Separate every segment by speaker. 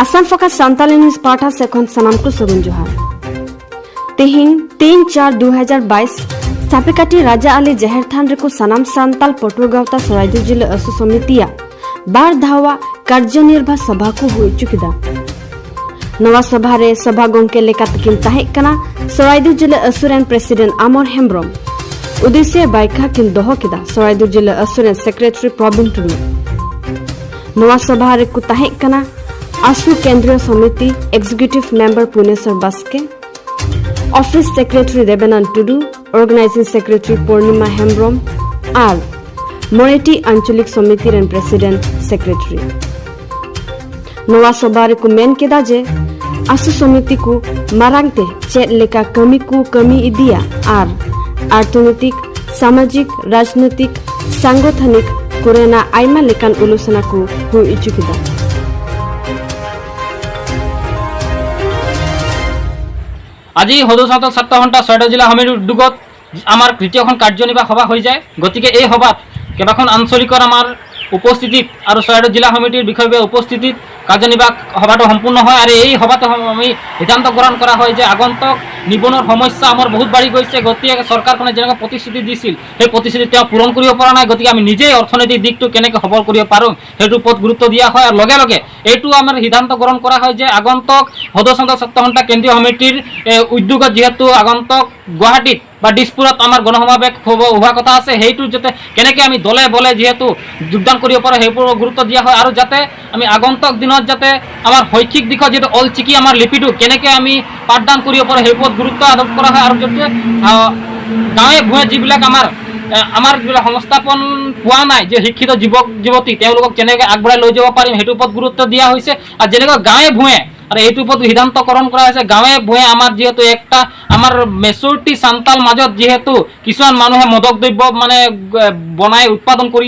Speaker 1: Assam Focus Santal News Patha Sekon Sanam ko Sagun Johar. Tehin 3/4/2022 Sapekati Raja Ali Jaher Than Reko Sanam Santal Potugauta Soraidur Jila Asu Somitiya Bar Dhawa Karjanirba Sabha ko hui chukida. Nawa Sabha re Sabha Gomke lekat kin tahek kana Soraidur Jila Asuren President Amor Hembrom. Udisya Baika kin doho kida Soraidur Jila Asuren Secretary Probin Tumi. Nawa Sabha re ku tahek kana AASU केंद्रीय समिति executive member Puneshwar Baske, office secretary Rebenan Tudu, organising secretary Purnima Hembram और मोरेटी आंचलिक समिति rain president secretary नवा सभारे को main केदा जे आसु समिति को मारांगते चेत लेका कमी इदिया और अर्थनैतिक सामाजिक राजनीतिक सांगठनिक कोरेना आइमा लेकान उलुसना को हुई इचुकिदा
Speaker 2: আজি সদৌ ছাত্ৰ ছাত্ৰ সন্থা চৰাইদেউ জিলা সমিতিৰ উদ্যোগত আমাৰ তৃতীয়খন কাৰ্যনিৰ্বাহক সভা হৈ যায়। গতিকে এই সভাত কেইবাখন আঞ্চলিকৰ আমাৰ উপস্থিতিত আৰু চৰাইদেউ জিলা সমিতিৰ বিষয়ে উপস্থিতিত কাৰ্যনিৰ্বাহক সভাটো সম্পূৰ্ণ হয় আৰু এই সভাত আমি সিদ্ধান্ত গ্ৰহণ কৰা হয় যে আগন্তুক নিবনুৱাৰ সমস্যা আমাৰ বহুত বাঢ়ি গৈছে। গতিকে চৰকাৰখনে যেনেকৈ প্ৰতিশ্ৰুতি দিছিল সেই প্ৰতিশ্ৰুতি তেওঁ পূৰণ কৰিব পৰা নাই। গতিকে আমি নিজেই অৰ্থনৈতিক দিশটো কেনেকৈ সবল কৰিব পাৰোঁ সেইটোৰ ওপৰত গুৰুত্ব দিয়া হয় আৰু লগে লগে এইটো আমাৰ সিদ্ধান্ত গ্ৰহণ কৰা হয় যে আগন্তুক সদৌ ছাত্ৰ সন্থা কেন্দ্ৰীয় সমিতিৰ উদ্যোগত যিহেতু আগন্তুক গুৱাহাটীত বা দিছপুৰত আমাৰ গণসমাৱেশ হোৱা কথা আছে, সেইটো যাতে কেনেকৈ আমি দলে বলে যিহেতু যোগদান কৰিব পাৰোঁ সেইবোৰ গুৰুত্ব দিয়া হয় আৰু যাতে আমি আগন্তুক দিনত যাতে আমাৰ শৈক্ষিক দিশত যিহেতু অলচিকি আমাৰ লিপিটো কেনেকৈ আমি পাঠদান কৰিব পাৰোঁ সেই ওপৰত গুৰুত্ব আৰোপ কৰা হয় আৰু যাতে গাঁৱে ভূঞে যিবিলাক আমাৰ যিবিলাক সংস্থাপন পোৱা নাই যে শিক্ষিত যুৱক যুৱতী তেওঁলোকক কেনেকৈ আগবঢ়াই লৈ যাব পাৰিম সেইটোৰ ওপৰত গুৰুত্ব দিয়া হৈছে আৰু যেনেকৈ গাঁৱে ভূঞে আৰু এইটোৰ ওপৰত সিদ্ধান্তকৰণ কৰা হৈছে গাঁৱে ভূঞে আমাৰ যিহেতু একটা আমাৰ মেচুৰিটি চান্তাল মাজত যিহেতু কিছুমান মানুহে মাদক দ্ৰব্য মানে বনাই উৎপাদন কৰি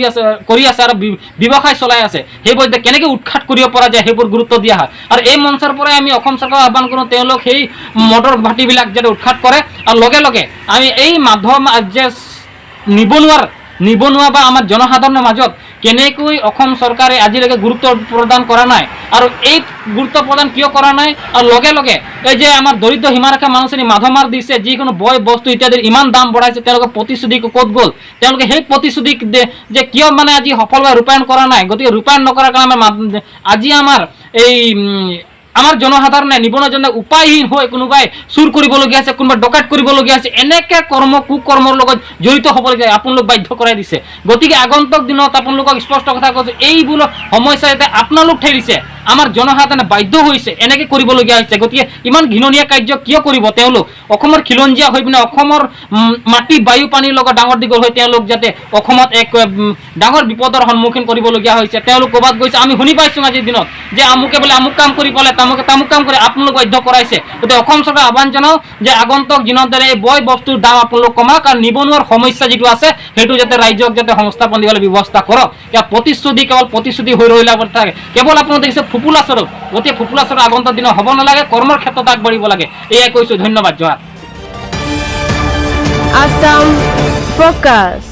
Speaker 2: আছে আৰু ব্যৱসায় চলাই আছে, সেইবোৰ কেনেকৈ উৎখাত কৰিব পৰা যায় সেইবোৰ গুৰুত্ব দিয়া হয় আৰু এই মঞ্চৰ পৰাই আমি অসম চৰকাৰক আহ্বান কৰোঁ তেওঁলোক সেই মদৰ ভাটিবিলাক যাতে উৎখাত কৰে আৰু লগে লগে আমি এই মাধ্যম যে নিবনুৱা বা আমাৰ জনসাধাৰণৰ মাজত কেনেকৈ অসম চৰকাৰে আজিলৈকে গুৰুত্ব প্ৰদান কৰা নাই আৰু এই গুৰুত্ব প্ৰদান কিয় কৰা নাই আৰু লগে লগে এই যে আমাৰ দৰিদ্ৰ সীমাৰেখা মানুহখিনি মাধমাৰ দিছে যিকোনো বয় বস্তু ইত্যাদিৰ ইমান দাম বঢ়াইছে তেওঁলোকে প্ৰতিশ্ৰুতি ক'ত গ'ল, তেওঁলোকে সেই প্ৰতিশ্ৰুতি যে কিয় মানে আজি সফলভাৱে ৰূপায়ণ কৰা নাই। গতিকে ৰূপায়ণ নকৰাৰ কাৰণে আজি আমাৰ জনসাধাৰণে নিবনুৱাজনে উপায়হীন হৈ কোনোবাই চুৰ কৰিবলগীয়া আছে, কোনোবাই ডকাইত কৰিবলগীয়া আছে, এনেকৈ কুকৰ্মৰ লগত জড়িত হ'বলগীয়া আপোনালোক বাধ্য কৰাই দিছে। গতিকে আগন্তুক দিনত আপোনালোকক স্পষ্ট কথা কৈছোঁ এইবোৰ সমস্যা যাতে আপোনালোক ঠেলিছে আমাৰ জনসাধাৰণে বাধ্য হৈছে এনেকৈ কৰিবলগীয়া হৈছে। গতিকে ইমান ঘৃণনীয় কাৰ্য কিয় কৰিব তেওঁলোক অসমৰ খিলঞ্জীয়া হৈ পিনে অসমৰ মাটি বায়ু পানীৰ লগত ডাঙৰ দীঘল হৈ তেওঁলোক যাতে অসমত এক ডাঙৰ বিপদৰ সন্মুখীন কৰিবলগীয়া হৈছে। তেওঁলোক ক'ৰবাত গৈছে আমি শুনি পাইছোঁ আজিৰ দিনত যে আমুকে বোলে আমুক কাম কৰি পালে তামুক কাম কৰি আপোনালোক বাধ্য কৰাইছে। গতিকে অসম চৰকাৰ আহ্বান জনাওঁ যে আগন্তুক দিনত যাতে এই বয় বস্তুৰ দাম আপোনালোক কমাওক আৰু নিবনুৱাৰ সমস্যা যিটো আছে সেইটো যাতে ৰাইজক যাতে সংস্থাপন দিবলৈ ব্যৱস্থা কৰক। ইয়াৰ প্ৰতিশ্ৰুতি কেৱল প্ৰতিশ্ৰুতি হৈ ৰহিলা থাকে, কেৱল আপোনালোকে দেখিছে ফুপুলা স্বৰূপ। গতিকে ফুপুলা স্বৰূপ আগন্তুক দিনত হ'ব নালাগে, কৰ্মৰ ক্ষেত্ৰত আগবাঢ়িব লাগে। এয়াই কৈছোঁ, ধন্যবাদ। জোহাৰ।
Speaker 1: Assam Focus